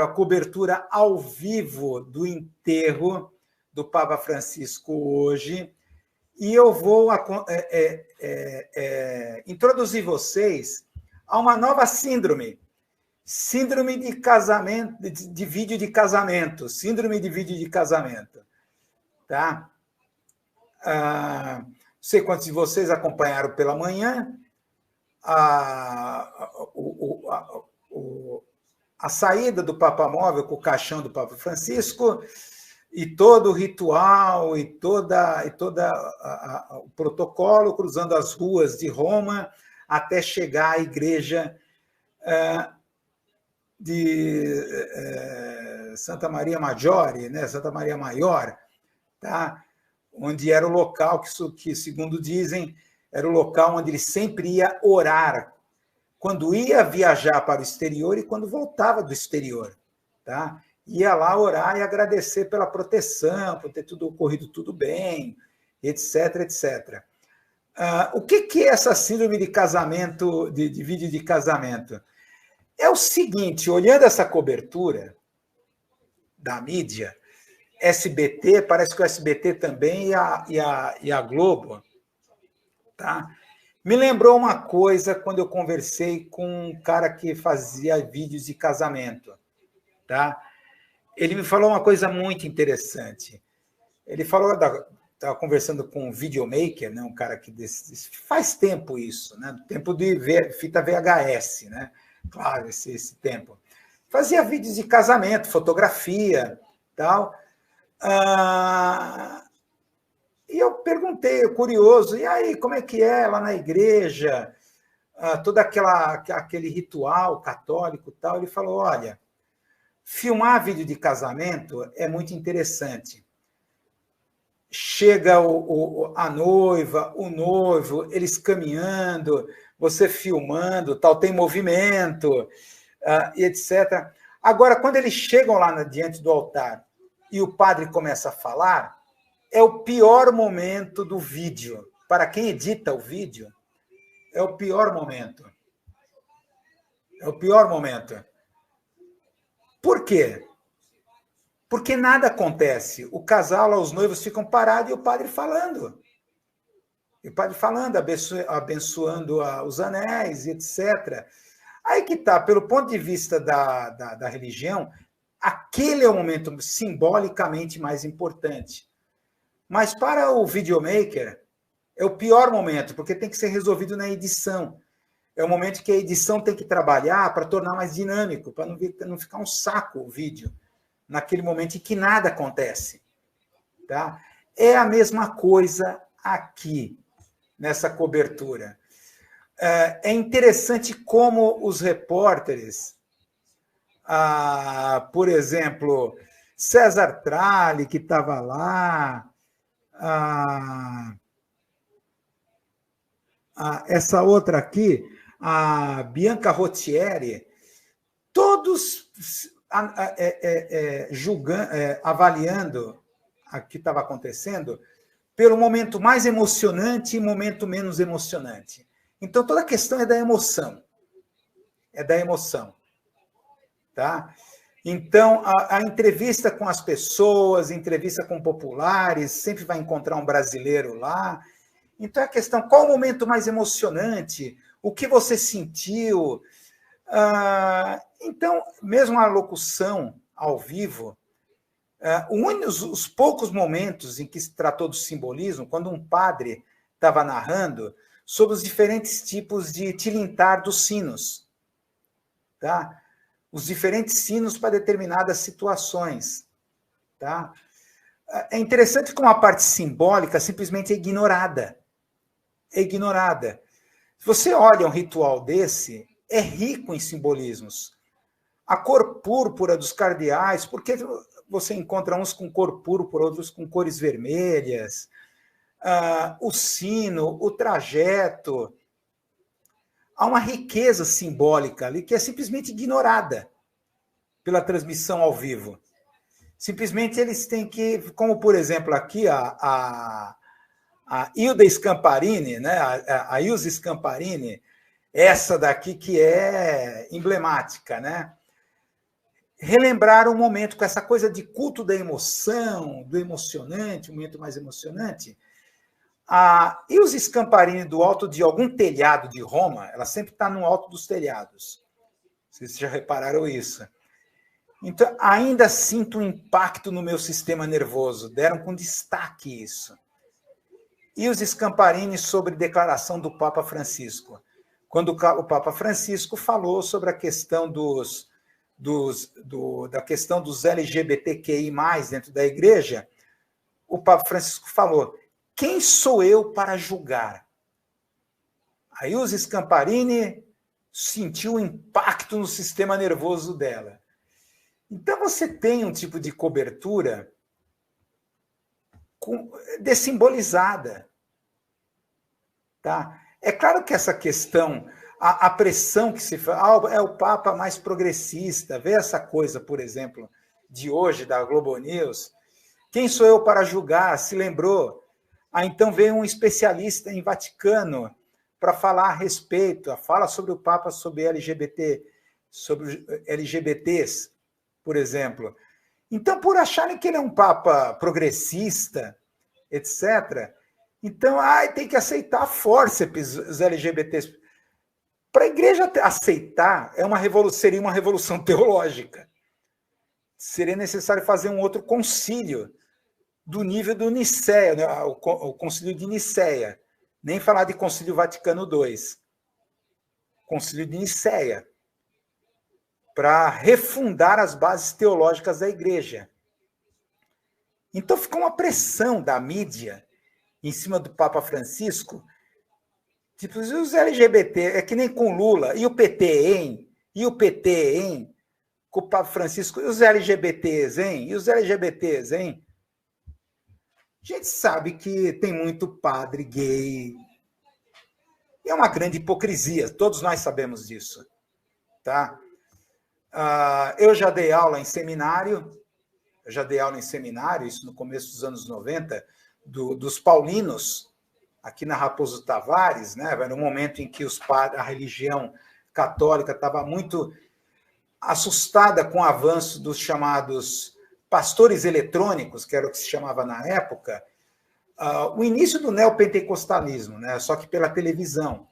A cobertura ao vivo do enterro do Papa Francisco hoje, e eu vou introduzir vocês a uma nova síndrome de casamento, de vídeo de casamento, síndrome de vídeo de casamento, tá? Não sei quantos de vocês acompanharam pela manhã a saída do Papa Móvel com o caixão do Papa Francisco e todo o ritual e toda o protocolo cruzando as ruas de Roma até chegar à igreja de Santa Maria Maggiore, né? Santa Maria Maior, tá? Onde era o local que, segundo dizem, era o local onde ele sempre ia orar quando ia viajar para o exterior e quando voltava do exterior, tá? Ia lá orar e agradecer pela proteção, por ter tudo ocorrido tudo bem, etc, etc. O que é essa síndrome de casamento, de vídeo de casamento? É o seguinte, olhando essa cobertura da mídia, SBT, parece que o SBT também e a Globo, tá? Me lembrou uma coisa quando eu conversei com um cara que fazia vídeos de casamento, tá? Ele me falou uma coisa muito interessante. Ele falou, estava conversando com um videomaker, né? Um cara que faz tempo isso, né? Tempo de fita VHS, né? Claro, esse tempo. Fazia vídeos de casamento, fotografia, tal. E eu perguntei, curioso, e aí, como é que é lá na igreja? Todo aquele ritual católico e tal. Ele falou, olha, filmar vídeo de casamento é muito interessante. Chega a noiva, o noivo, eles caminhando, você filmando, tal, tem movimento, e etc. Agora, quando eles chegam lá diante do altar e o padre começa a falar, é o pior momento do vídeo. Para quem edita o vídeo, é o pior momento. É o pior momento. Por quê? Porque nada acontece. O casal, os noivos ficam parados e o padre falando. E o padre falando, abençoando os anéis, etc. Aí que está, pelo ponto de vista da religião, aquele é o momento simbolicamente mais importante. Mas para o videomaker, é o pior momento, porque tem que ser resolvido na edição. É o momento que a edição tem que trabalhar para tornar mais dinâmico, para não ficar um saco o vídeo, naquele momento em que nada acontece. Tá? É a mesma coisa aqui, nessa cobertura. É interessante como os repórteres, por exemplo, César Tralli, que estava lá, essa outra aqui, a Bianca Rottieri, todos avaliando o que estava acontecendo pelo momento mais emocionante e momento menos emocionante. Então, toda a questão é da emoção. É da emoção. Tá? Então, a entrevista com as pessoas, entrevista com populares, sempre vai encontrar um brasileiro lá. Então, a questão, qual o momento mais emocionante? O que você sentiu? Então, mesmo a locução ao vivo, os poucos momentos em que se tratou do simbolismo, quando um padre estava narrando sobre os diferentes tipos de tilintar dos sinos, tá? Os diferentes sinos para determinadas situações, tá? É interessante como a parte simbólica simplesmente é ignorada. É ignorada. Se você olha um ritual desse, é rico em simbolismos. A cor púrpura dos cardeais, porque você encontra uns com cor púrpura, outros com cores vermelhas, o sino, o trajeto. Há uma riqueza simbólica ali que é simplesmente ignorada pela transmissão ao vivo. Simplesmente eles têm que, como por exemplo aqui a Hilda Scamparini, né? A Ilse Scamparini, essa daqui que é emblemática, né? relembrar o momento com essa coisa de culto da emoção, do emocionante, o momento mais emocionante. E os Scamparini do alto de algum telhado de Roma, ela sempre está no alto dos telhados. Vocês já repararam isso? Então, ainda sinto um impacto no meu sistema nervoso. Deram com destaque isso. E os Scamparini sobre declaração do Papa Francisco. Quando o Papa Francisco falou sobre a questão da questão dos LGBTQI+, dentro da igreja, o Papa Francisco falou: quem sou eu para julgar? Aí os Scamparini sentiu um impacto no sistema nervoso dela. Então você tem um tipo de cobertura dessimbolizada. Tá? É claro que essa questão, a pressão que se faz, é o Papa mais progressista, vê essa coisa, por exemplo, de hoje, da Globo News. Quem sou eu para julgar? Se lembrou? Então veio um especialista em Vaticano para falar a respeito, fala sobre o Papa, sobre LGBT, sobre LGBTs, por exemplo. Então, por acharem que ele é um Papa progressista, etc., então tem que aceitar a fórceps os LGBTs. Para a igreja aceitar, seria uma revolução teológica. Seria necessário fazer um outro concílio do nível do Nicéia, né? O concílio de Nicéia. Nem falar de concílio Vaticano II. Concílio de Nicéia. Para refundar as bases teológicas da igreja. Então ficou uma pressão da mídia em cima do Papa Francisco. Tipo, os LGBT, é que nem com Lula, e o PT, hein? E o PT, hein? Com o Papa Francisco, e os LGBTs, hein? E os LGBTs, hein? A gente sabe que tem muito padre gay. E é uma grande hipocrisia, todos nós sabemos disso. Tá? Eu já dei aula em seminário, isso no começo dos anos 90, dos paulinos, aqui na Raposo Tavares, né? Era um momento em que a religião católica estava muito assustada com o avanço dos chamados pastores eletrônicos, que era o que se chamava na época, o início do neopentecostalismo, né? Só que pela televisão.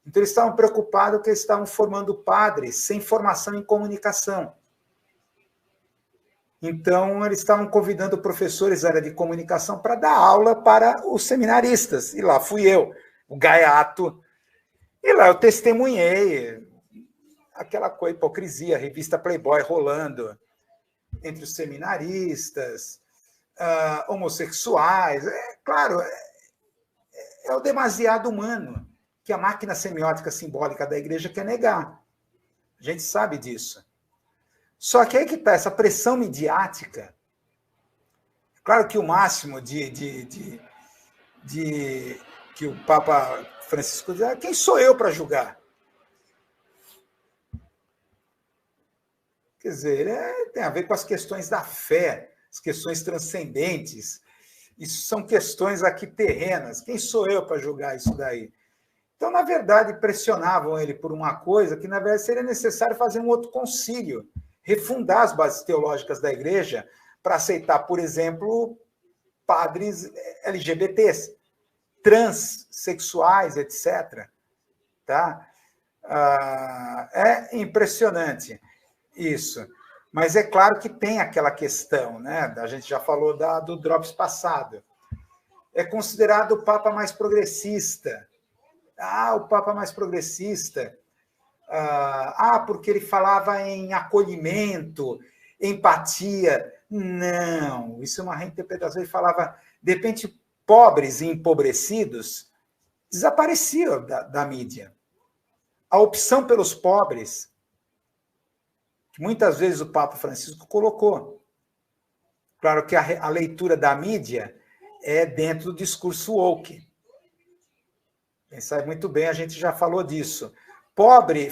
Então, eles estavam preocupados que eles estavam formando padres sem formação em comunicação. Então, eles estavam convidando professores da área de comunicação para dar aula para os seminaristas. E lá fui eu, o gaiato. E lá eu testemunhei aquela coisa, hipocrisia, a revista Playboy rolando entre os seminaristas, homossexuais. Claro, é o demasiado humano que a máquina semiótica simbólica da igreja quer negar. A gente sabe disso. Só que aí que está essa pressão midiática. Claro que o máximo que o Papa Francisco diz, quem sou eu para julgar? Quer dizer, tem a ver com as questões da fé, as questões transcendentes. Isso são questões aqui terrenas. Quem sou eu para julgar isso daí? Então, na verdade, pressionavam ele por uma coisa que, na verdade, seria necessário fazer um outro concílio, refundar as bases teológicas da igreja para aceitar, por exemplo, padres LGBTs, transexuais, etc. Tá? É impressionante isso. Mas é claro que tem aquela questão, né? A gente já falou do Drops passado. É considerado o Papa mais progressista. O Papa mais progressista. Porque ele falava em acolhimento, empatia. Não, isso é uma reinterpretação. Ele falava, de repente, pobres e empobrecidos desapareciam da mídia. A opção pelos pobres, que muitas vezes o Papa Francisco colocou. Claro que a leitura da mídia é dentro do discurso woke. Quem sabe muito bem, a gente já falou disso.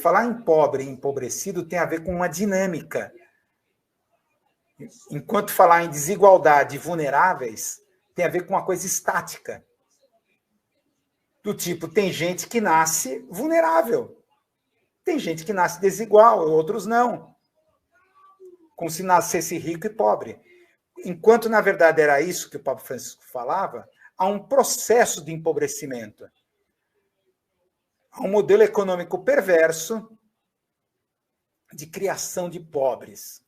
Falar em pobre e empobrecido tem a ver com uma dinâmica. Enquanto falar em desigualdade e vulneráveis, tem a ver com uma coisa estática. Do tipo, tem gente que nasce vulnerável. Tem gente que nasce desigual, outros não. como se nascesse rico e pobre. Enquanto, na verdade, era isso que o Papa Francisco falava, há um processo de empobrecimento. Há um modelo econômico perverso de criação de pobres.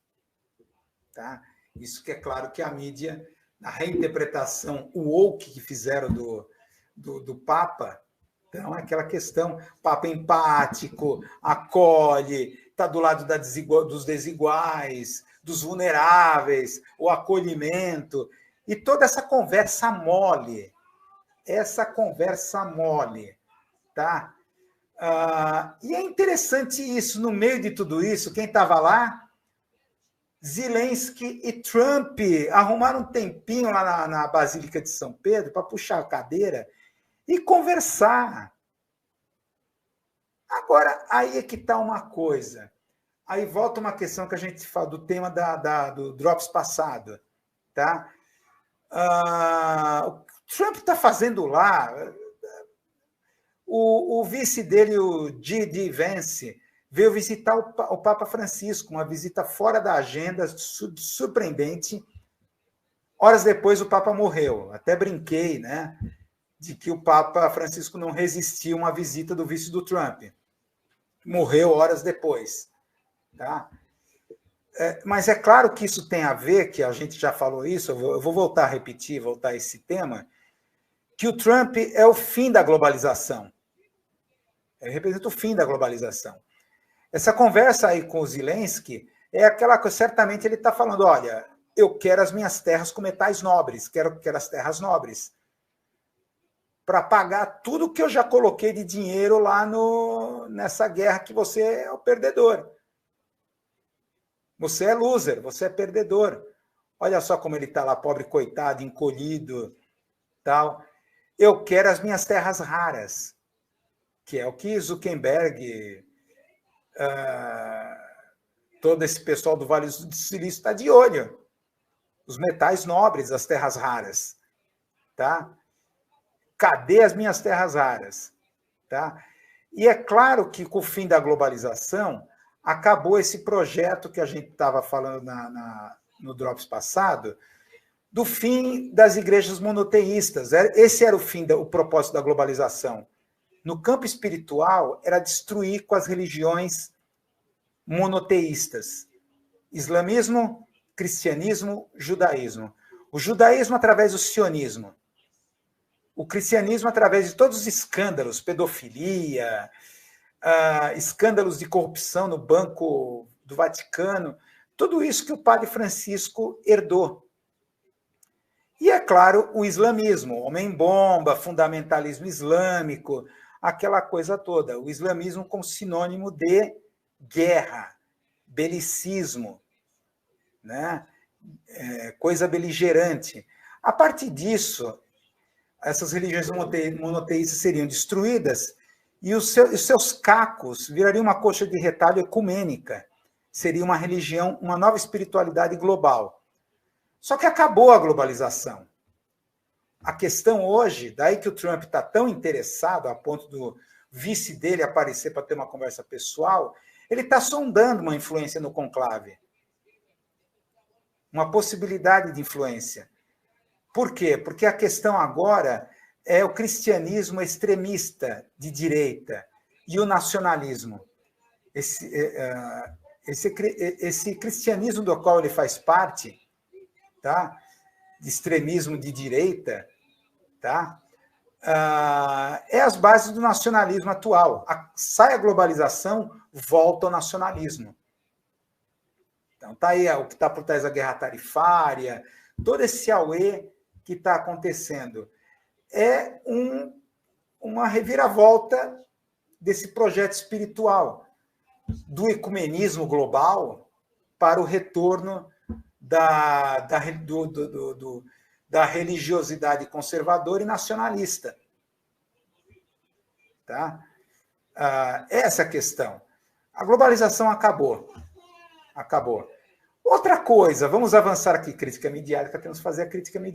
Tá? Isso que é claro que a mídia, na reinterpretação, o woke que fizeram do Papa, então é aquela questão, Papa empático, acolhe, está do lado dos desiguais, dos vulneráveis, o acolhimento, e toda essa conversa mole, tá? E é interessante isso, no meio de tudo isso, quem estava lá? Zelensky e Trump arrumaram um tempinho lá na Basílica de São Pedro para puxar a cadeira e conversar. Agora, aí é que está uma coisa. Aí volta uma questão que a gente fala do tema do Drops passado. Tá? O Trump está fazendo lá. O vice dele, o J.D. Vance, veio visitar o Papa Francisco, uma visita fora da agenda, surpreendente. Horas depois, o Papa morreu. Até brinquei, né, de que o Papa Francisco não resistiu a uma visita do vice do Trump. Morreu horas depois. Tá? Mas é claro que isso tem a ver, que a gente já falou isso, eu vou voltar a esse tema, que o Trump é o fim da globalização. Ele representa o fim da globalização. Essa conversa aí com o Zelensky é aquela coisa, certamente ele está falando, olha, eu quero as minhas terras com metais nobres, quero as terras nobres, para pagar tudo que eu já coloquei de dinheiro lá nessa guerra que você é o perdedor. Você é loser, você é perdedor. Olha só como ele está lá, pobre coitado, encolhido, tal. Eu quero as minhas terras raras, que é o que Zuckerberg, todo esse pessoal do Vale do Silício está de olho. Os metais nobres, as terras raras. Tá? Cadê as minhas terras raras? Tá? E é claro que com o fim da globalização, acabou esse projeto que a gente estava falando no Drops passado, do fim das igrejas monoteístas. Esse era o propósito da globalização. No campo espiritual, era destruir com as religiões monoteístas. Islamismo, cristianismo, judaísmo. O judaísmo através do sionismo. O cristianismo através de todos os escândalos, pedofilia, escândalos de corrupção no Banco do Vaticano, tudo isso que o padre Francisco herdou. E, é claro, o islamismo, homem-bomba, fundamentalismo islâmico, aquela coisa toda. O islamismo como sinônimo de guerra, belicismo, né? Coisa beligerante. A partir disso, essas religiões monoteístas seriam destruídas e os seus cacos virariam uma coxa de retalho ecumênica. Seria uma religião, uma nova espiritualidade global. Só que acabou a globalização. A questão hoje, daí que o Trump está tão interessado, a ponto do vice dele aparecer para ter uma conversa pessoal, ele está sondando uma influência no conclave. Uma possibilidade de influência. Por quê? Porque a questão agora é o cristianismo extremista de direita e o nacionalismo. Esse cristianismo do qual ele faz parte, tá? De extremismo de direita, tá? É as bases do nacionalismo atual. Sai a globalização, volta ao nacionalismo. Então, tá aí o que está por trás da guerra tarifária, todo esse auê que está acontecendo. É uma reviravolta desse projeto espiritual, do ecumenismo global para o retorno da religiosidade conservadora e nacionalista. Tá? Essa é a questão. A globalização acabou. Acabou. Outra coisa, vamos avançar aqui, crítica midiática, temos que fazer a crítica midiática.